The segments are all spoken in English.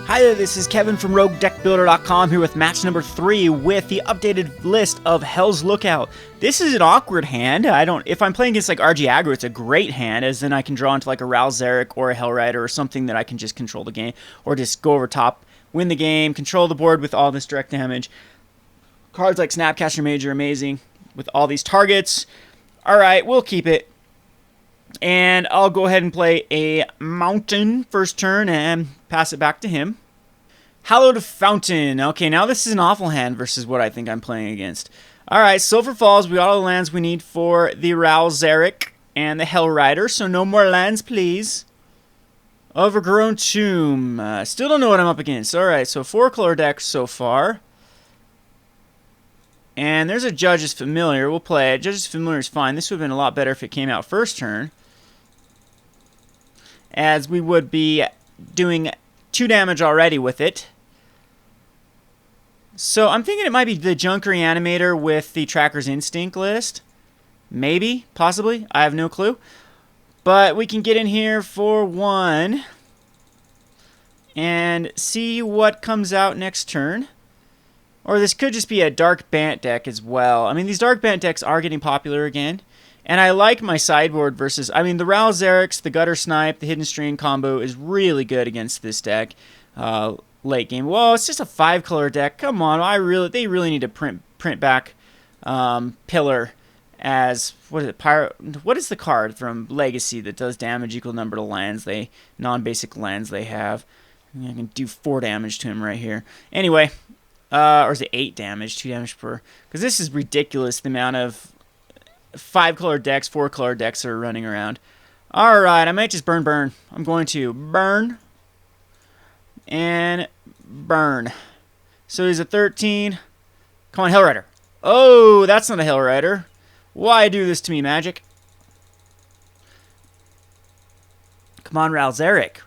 Hi there, this is Kevin from RogueDeckBuilder.com here with match number 3 with the updated list of Hell's Lookout. This is an awkward hand. If I'm playing against like RG Aggro, it's a great hand, as then I can draw into like a Ral Zarek or a Hell Rider or something that I can just control the game, or just go over top, win the game, control the board with all this direct damage. Cards like Snapcaster Mage are amazing with all these targets. Alright, we'll keep it. And I'll go ahead and play a Mountain first turn and pass it back to him. Hallowed Fountain. Okay, now this is an awful hand versus what I think I'm playing against. Alright, Sulphur Falls. We got all the lands we need for the Ral Zarek and the Hell Rider, so no more lands, please. Overgrown Tomb. Still don't know what I'm up against. Alright, so 4-color deck so far. And there's a Judge's Familiar. We'll play it. Judge's Familiar is fine. This would have been a lot better if it came out first turn, as we would be doing 2 damage already with it. So I'm thinking it might be the Junk Reanimator with the Tracker's Instinct list. Maybe, possibly, I have no clue. But we can get in here for 1 and see what comes out next turn. Or this could just be a Dark Bant deck as well. I mean, these Dark Bant decks are getting popular again. And I like my sideboard versus... I mean, the Ral Zarek's, the Gutter Snipe, the Hidden Strain combo is really good against this deck late game. Well, it's just a 5-color deck. Come on, they really need to print back Pillar as... What is it? What is the card from Legacy that does damage equal number to lands non-basic lands they have? I can do 4 damage to him right here. Anyway... or is it 8 damage? 2 damage per... Because this is ridiculous, the amount of 5-color decks, 4-color decks are running around. Alright, I might just burn. I'm going to burn and burn. So he's a 13. Come on, Hell Rider. Oh, that's not a Hell Rider. Why do this to me, Magic? Come on, Ral Zarek.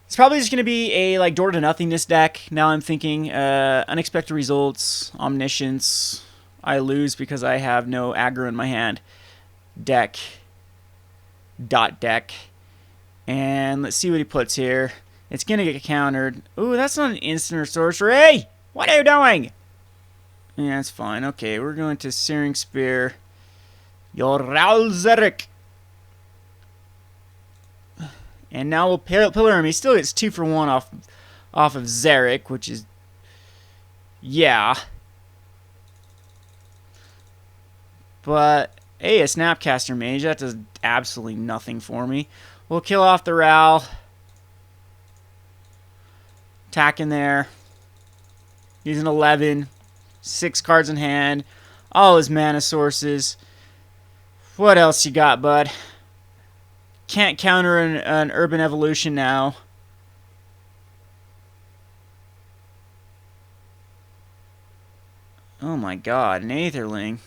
It's probably just going to be a like door to nothingness deck. Now I'm thinking unexpected results, omniscience. I lose because I have no aggro in my hand. Deck. And let's see what he puts here. It's going to get countered. Ooh, that's not an instant or sorcery. Hey! What are you doing? Yeah, that's fine. Okay, we're going to Searing Spear. Your Ral Zarek. And now we'll pillar him. He still gets 2 for 1 off of Zarek, which is... yeah. But, hey, a Snapcaster Mage. That does absolutely nothing for me. We'll kill off the Ral. Attack in there. He's an 11. 6 cards in hand. All his mana sources. What else you got, bud? Can't counter an Urban Evolution now. Oh my god, an Aetherling.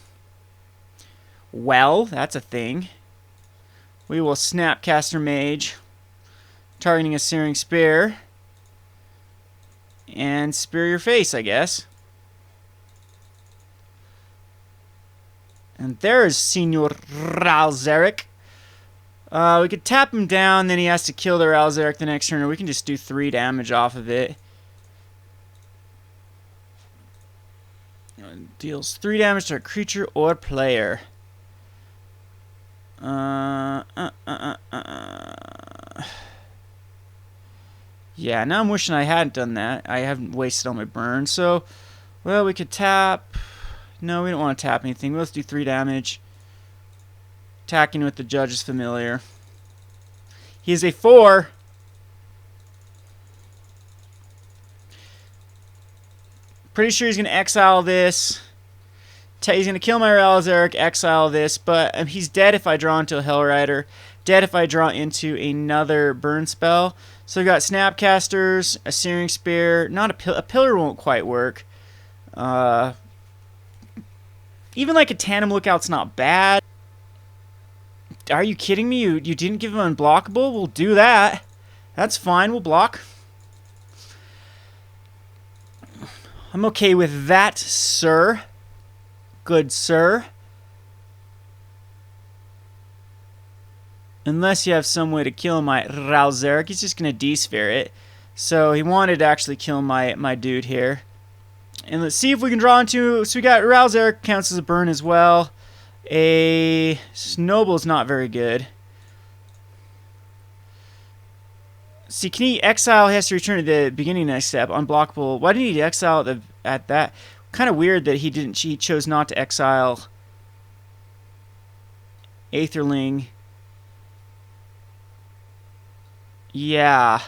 Well, that's a thing. We will Snapcaster Mage, targeting a Searing Spear, and spear your face, I guess. And there is Senor Ral Zarek. We could tap him down, then he has to kill the Ral Zarek the next turn, or we can just do 3 damage off of it. Deals 3 damage to a creature or player. Yeah, now I'm wishing I hadn't done that. I haven't wasted all my burn, so... Well, we could tap... No, we don't want to tap anything. Let's do 3 damage. Attacking with the Judge's Familiar. He is a 4. Pretty sure he's going to exile this. He's going to kill my Ral Zarek, exile this, but he's dead if I draw into a Hell Rider. Dead if I draw into another burn spell. So we've got Snapcasters, a Searing Spear. Not a Pillar won't quite work. Even like a Tandem Lookout's not bad. Are you kidding me? You didn't give him unblockable? We'll do that. That's fine. We'll block. I'm okay with that, sir. Good sir. Unless you have some way to kill my Ral Zarek. He's just going to D-sphere it. So he wanted to actually kill my dude here. And let's see if we can draw into... So we got Ralzeric counts as a burn as well. A Snowball's not very good. See, can he exile? He has to return at the beginning next step. Unblockable. Why didn't he exile at that? Kind of weird that he didn't. He chose not to exile Aetherling. Yeah.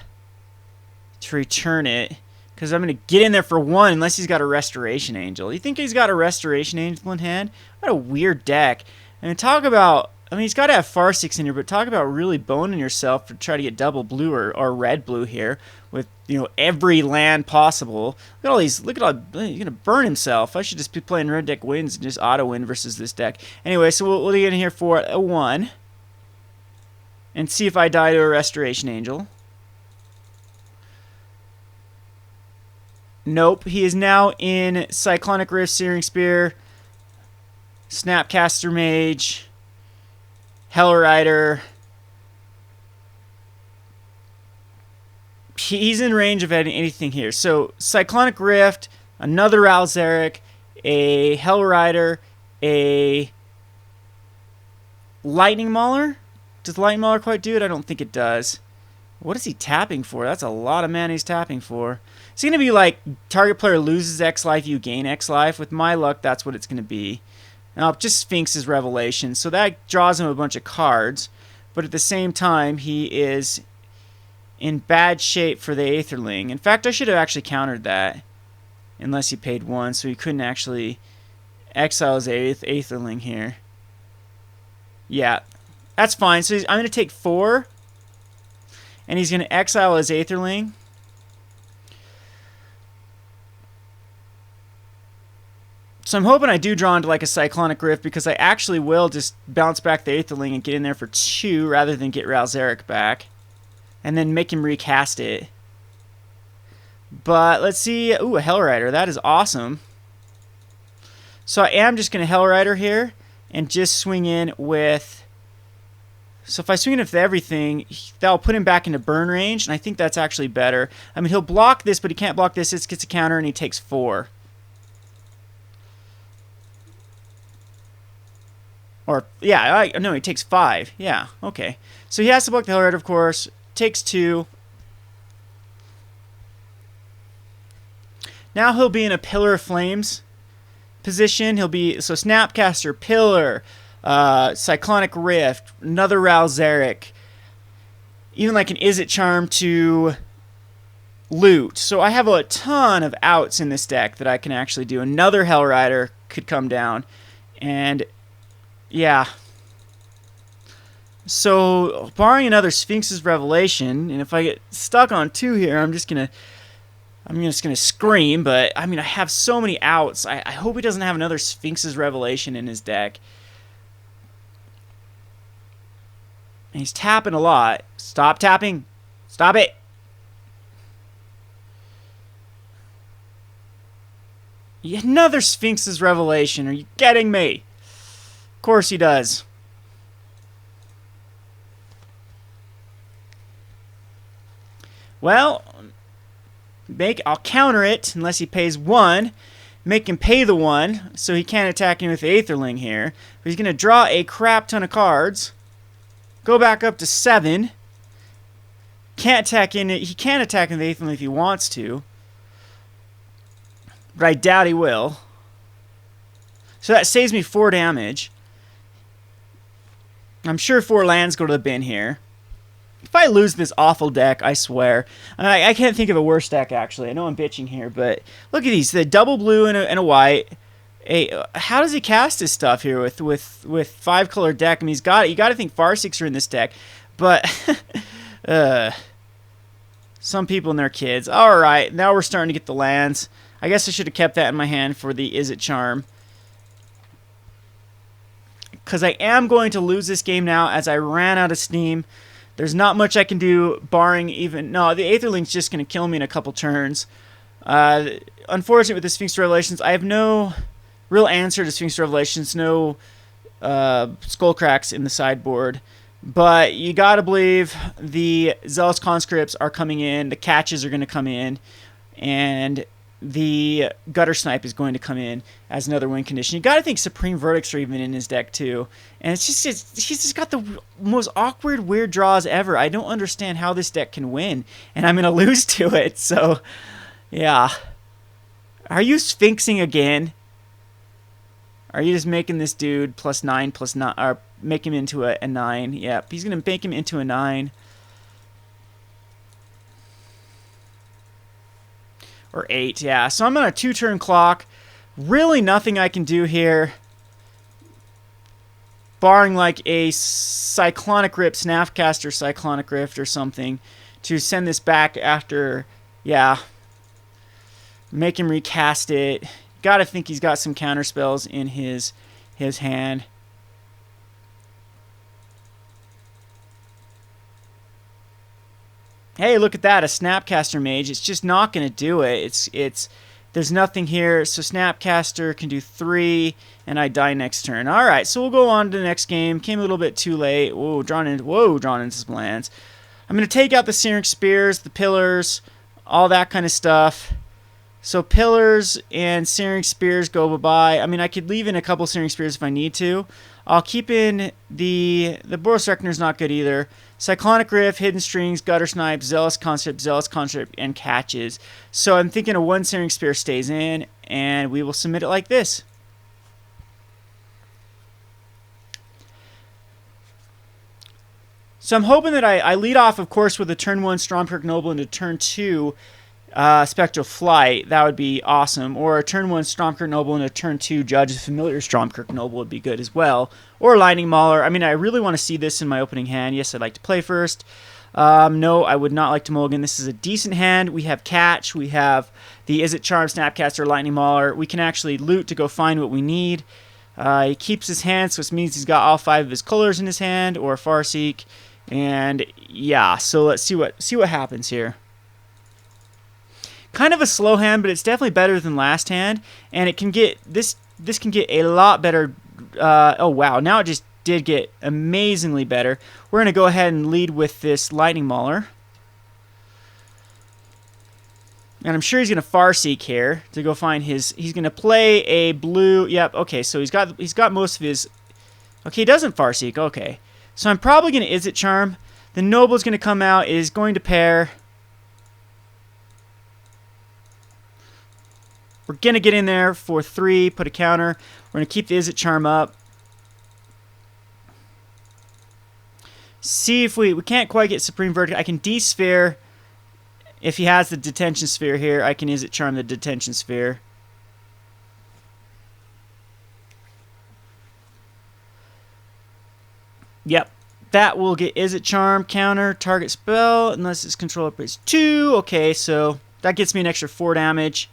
To return it. Because I'm going to get in there for one unless he's got a Restoration Angel. You think he's got a Restoration Angel in hand? What a weird deck. And talk about... I mean, he's got to have Farseeks in here, but talk about really boning yourself to try to get double blue or red-blue here with, you know, every land possible. Look at all these. Look at all. He's going to burn himself. I should just be playing red deck wins and just auto-win versus this deck. Anyway, so we'll get in here for a 1 and see if I die to a Restoration Angel. Nope. He is now in Cyclonic Rift, Searing Spear, Snapcaster Mage, Hellrider. He's in range of anything here. So Cyclonic Rift, another Ralzeric, a Hellrider, a Lightning Mauler. Does Lightning Mauler quite do it? I don't think it does. What is he tapping for? That's a lot of mana he's tapping for. It's going to be like target player loses X life, you gain X life. With my luck, that's what it's going to be. Now, just Sphinx's Revelation. So that draws him a bunch of cards. But at the same time, he is in bad shape for the Aetherling. In fact, I should have actually countered that. Unless he paid 1, so he couldn't actually exile his Aetherling here. Yeah, that's fine. So I'm going to take 4. And he's going to exile his Aetherling. So I'm hoping I do draw into like a Cyclonic Rift because I actually will just bounce back the Aetherling and get in there for 2 rather than get Ralzeric back. And then make him recast it. But let's see. Ooh, a Hellrider. That is awesome. So I am just going to Hellrider here and just swing in with... So if I swing in with everything, that'll put him back into burn range, and I think that's actually better. I mean, he'll block this, but he can't block this. It gets a counter, and he takes 4. Or, yeah, no, he takes 5. Yeah, okay. So he has to block the Hellrider, of course. Takes 2. Now he'll be in a Pillar of Flames position. He'll be, so Snapcaster, Pillar, Cyclonic Rift, another Ralzeric, even like an Izzet Charm to loot. So I have a ton of outs in this deck that I can actually do. Another Hellrider could come down, and yeah. So barring another Sphinx's Revelation, and if I get stuck on 2 here, I'm just gonna scream. But I mean, I have so many outs. I hope he doesn't have another Sphinx's Revelation in his deck. And he's tapping a lot. Stop tapping. Stop it. Another Sphinx's Revelation. Are you getting me? Of course he does. Well, I'll counter it unless he pays 1. Make him pay the 1 so he can't attack me with the Aetherling here. But he's going to draw a crap ton of cards. Go back up to 7. Can't attack in it. He can attack in the Aetherling if he wants to. But I doubt he will. So that saves me 4 damage. I'm sure 4 lands go to the bin here. If I lose this awful deck, I swear. I can't think of a worse deck, actually. I know I'm bitching here, but look at these. The double blue and a white. How does he cast his stuff here with 5-color deck? I mean, you got to think Farseeks are in this deck, but some people and their kids. All right, now we're starting to get the lands. I guess I should have kept that in my hand for the Izzet Charm, because I am going to lose this game now as I ran out of steam. There's not much I can do, barring even... No, the Aetherling's just going to kill me in a couple turns. Unfortunately, with the Sphinx Revelations, I have no real answer to Sphinx Revelations. No skull cracks in the sideboard. But you gotta believe the Zealous Conscripts are coming in, the Catches are going to come in, and the Gutter Snipe is going to come in as another win condition. You gotta think Supreme Verdicts are even in his deck too. And he's just got the most awkward, weird draws ever. I don't understand how this deck can win, and I'm gonna lose to it. So, yeah. Are you Sphinxing again? Are you just making this dude +9 or make him into a 9? Yep, he's gonna make him into a 9. Or 8, yeah. So I'm on a 2-turn clock. Really nothing I can do here. Barring like a Cyclonic Rip, Snapcaster Cyclonic Rift or something to send this back after, yeah. Make him recast it. Gotta think he's got some counter spells in his hand. Hey, look at that, a Snapcaster Mage. It's just not going to do it. There's nothing here, so Snapcaster can do 3, and I die next turn. All right, so we'll go on to the next game. Came a little bit too late. Whoa, drawn into some lands. I'm going to take out the Searing Spears, the Pillars, all that kind of stuff. So Pillars and Searing Spears go bye-bye. I mean, I could leave in a couple Searing Spears if I need to. I'll keep in the Boros Reckoner's not good either. Cyclonic Rift, Hidden Strings, Gutter Snipe, Zealous Conscript, and Catches. So I'm thinking a 1 Searing Spear stays in, and we will submit it like this. So I'm hoping that I lead off, of course, with a turn 1 Stormkirk Noble into turn 2 Spectral Flight. That would be awesome. Or a turn 1 Stormkirk Noble and a turn 2 Judge of Familiar Stormkirk Noble would be good as well. Or Lightning Mauler. I mean, I really want to see this in my opening hand. Yes, I'd like to play first. No, I would not like to mulligan. This is a decent hand. We have Catch. We have the Izzet Charm, Snapcaster, Lightning Mauler. We can actually loot to go find what we need. He keeps his hand, so it means he's got all 5 of his colors in his hand, or Farseek. And yeah, so let's see what happens here. Kind of a slow hand, but it's definitely better than last hand, and it can get this can get a lot better. Oh wow, now it just did get amazingly better. We're gonna go ahead and lead with this Lightning Mauler, and I'm sure he's gonna Farseek here to go find his. He's gonna play a blue. Yep. Okay, so he's got most of his. Okay, he doesn't Farseek. Okay, so I'm probably gonna Izzet Charm. The Noble is gonna come out. It is going to pair. We're going to get in there for 3, put a counter. We're going to keep the Izzet Charm up. See if we can't quite get Supreme Verdict. I can D-Sphere. If he has the Detention Sphere here, I can Izzet Charm the Detention Sphere. Yep. That will get Izzet Charm, counter, target spell, unless its controller plays 2. Okay, so that gets me an extra 4 damage.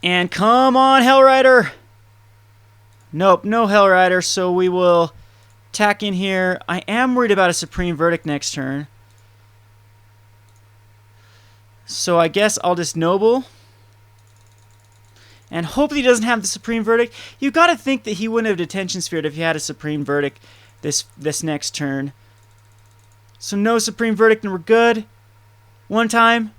And come on, Hellrider! Nope, no Hellrider, so we will tack in here. I am worried about a Supreme Verdict next turn. So I guess I'll just Noble. And hopefully he doesn't have the Supreme Verdict. You got to think that he wouldn't have Detention Spirit if he had a Supreme Verdict this next turn. So no Supreme Verdict and we're good. One time.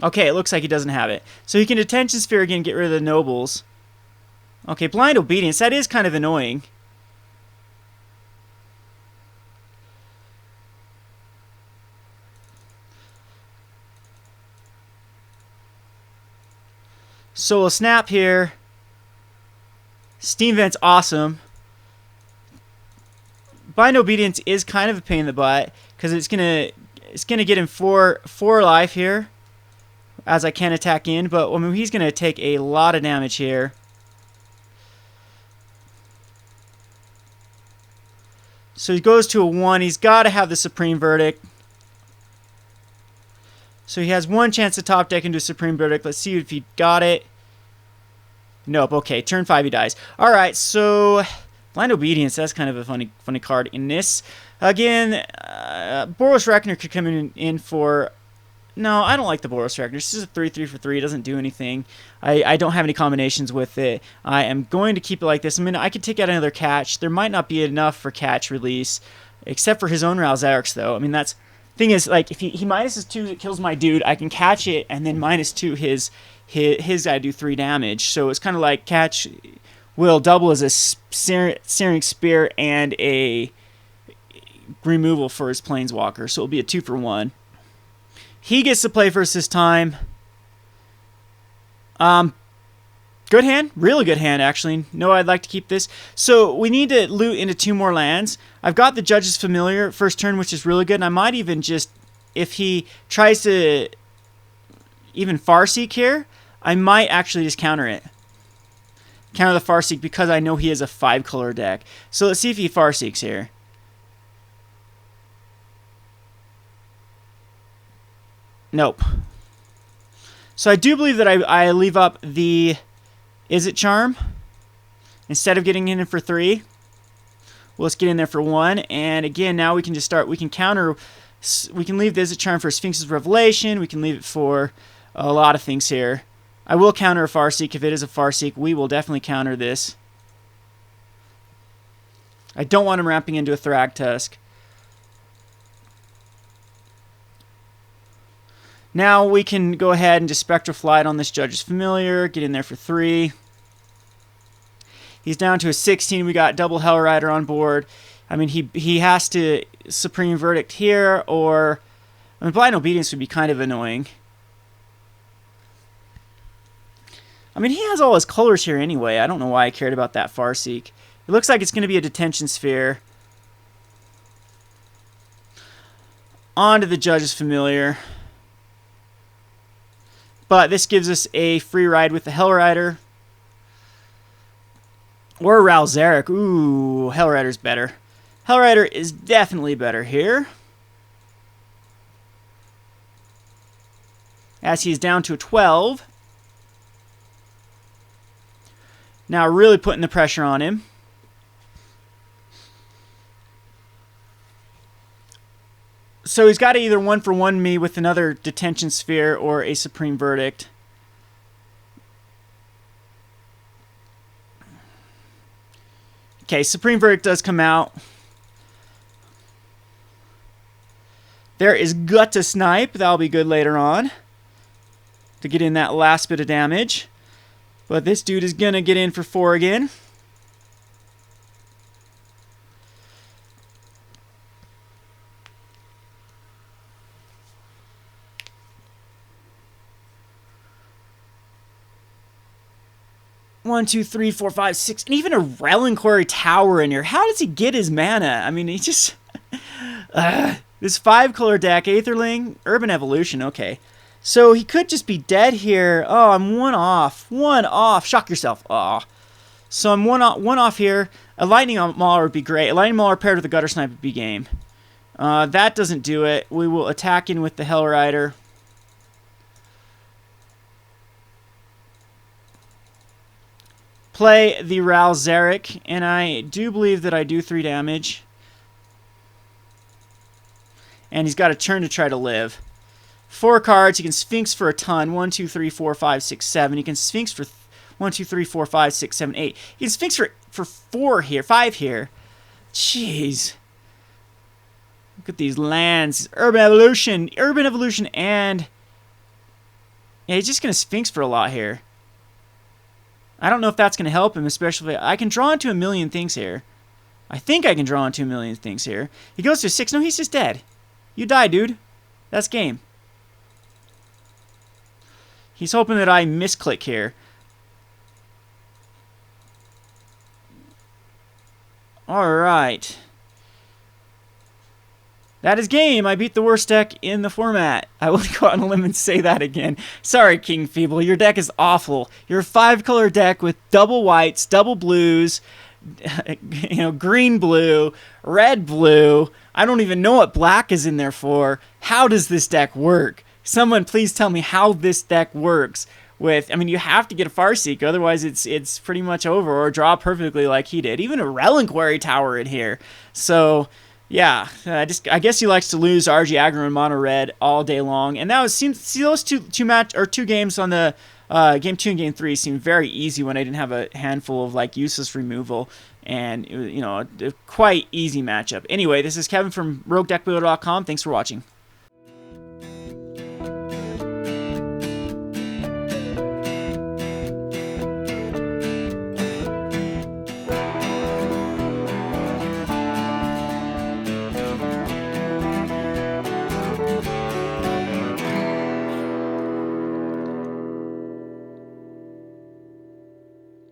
Okay, it looks like he doesn't have it. So he can Detention Sphere again, get rid of the Nobles. Okay, Blind Obedience. That is kind of annoying. So we'll snap here. Steam Vent's awesome. Blind Obedience is kind of a pain in the butt because it's gonna get him 4 life here. As I can attack in, but I mean, he's going to take a lot of damage here. So he goes to a 1. He's got to have the Supreme Verdict. So he has 1 chance to top deck into a Supreme Verdict. Let's see if he got it. Nope. Okay, turn 5 he dies. All right, so Blind Obedience, that's kind of a funny card in this. Again, Boros Reckoner could come in for No, I don't like the Boros Reactor. This is a 3/3 for 3. It doesn't do anything. I don't have any combinations with it. I am going to keep it like this. I mean, I could take out another catch. There might not be enough for catch release, except for his own Ralzerix, though. I mean, that's... Thing is, like, if he minuses 2, it kills my dude. I can catch it, and then -2 his guy do 3 damage. So it's kind of like catch will double as a Searing Spear and a removal for his Planeswalker. So it'll be a 2 for 1. He gets to play first this time. Good hand. Really good hand, actually. No, I'd like to keep this. So we need to loot into 2 more lands. I've got the Judge's Familiar first turn, which is really good. And I might even just, if he tries to even Farseek here, I might actually just counter it. Counter the Farseek because I know he has a 5-color deck. So let's see if he Farseeks here. Nope. So I do believe that I leave up the Is It Charm instead of getting in for 3. Well, let's get in there for 1. And again, now we can just start. We can counter. We can leave the Is It Charm for Sphinx's Revelation. We can leave it for a lot of things here. I will counter a Farseek if it is a Farseek. We will definitely counter this. I don't want him ramping into a Thragtusk. Now we can go ahead and just Spectral Flight on this Judge's Familiar. Get in there for 3. He's down to a 16. We got double Hellrider on board. I mean, he has to Supreme Verdict here, or... I mean, Blind Obedience would be kind of annoying. I mean, he has all his colors here anyway. I don't know why I cared about that Farseek. It looks like it's going to be a Detention Sphere. On to the Judge's Familiar. But this gives us a free ride with the Hellrider. Or Ralzeric. Ooh, Hellrider's better. Hellrider is definitely better here. As he's down to a 12. Now really putting the pressure on him. So he's got to either 1 for 1 me with another Detention Sphere or a Supreme Verdict. Okay, Supreme Verdict does come out. There is Gut to Snipe. That'll be good later on to get in that last bit of damage. But this dude is going to get in for 4 again. One, two, three, four, five, six, and even a Relinquary Tower in here. How does he get his mana? I mean, he just... this 5-color deck, Aetherling, Urban Evolution, okay. So he could just be dead here. Oh, I'm 1 off. 1 off. Shock yourself. Oh. So I'm 1 off here. A Lightning Mauler would be great. A Lightning Mauler paired with a Gutter Snipe would be game. That doesn't do it. We will attack in with the Hellrider. Play the Ralzeric, and I do believe that I do 3 damage. And he's got a turn to try to live. 4 cards. He can Sphinx for a ton. 1, 2, 3, 4, 5, 6, 7. He can Sphinx for 1, 2, 3, 4, 5, 6, 7, 8. He can Sphinx for 4 here. 5 here. Jeez. Look at these lands. Urban Evolution. Urban Evolution and... Yeah, he's just going to Sphinx for a lot here. I don't know if that's going to help him, especially if I can draw into a million things here. I think I can draw into a million things here. He goes to 6. No, he's just dead. You die, dude. That's game. He's hoping that I misclick here. Alright. That is game. I beat the worst deck in the format. I will go out on a limb and say that again. Sorry, King Feeble. Your deck is awful. Your 5-color deck with double whites, double blues, green blue, red blue. I don't even know what black is in there for. How does this deck work? Someone please tell me how this deck works. I mean, you have to get a Farseek, otherwise it's pretty much over, or draw perfectly like he did. Even a Relinquary Tower in here. So... Yeah, I guess he likes to lose RG aggro and mono red all day long, and that was see those two games on the game 2 and game 3 seemed very easy when I didn't have a handful of like useless removal, and it was, a quite easy matchup. Anyway, this is Kevin from RogueDeckBuilder.com. Thanks for watching.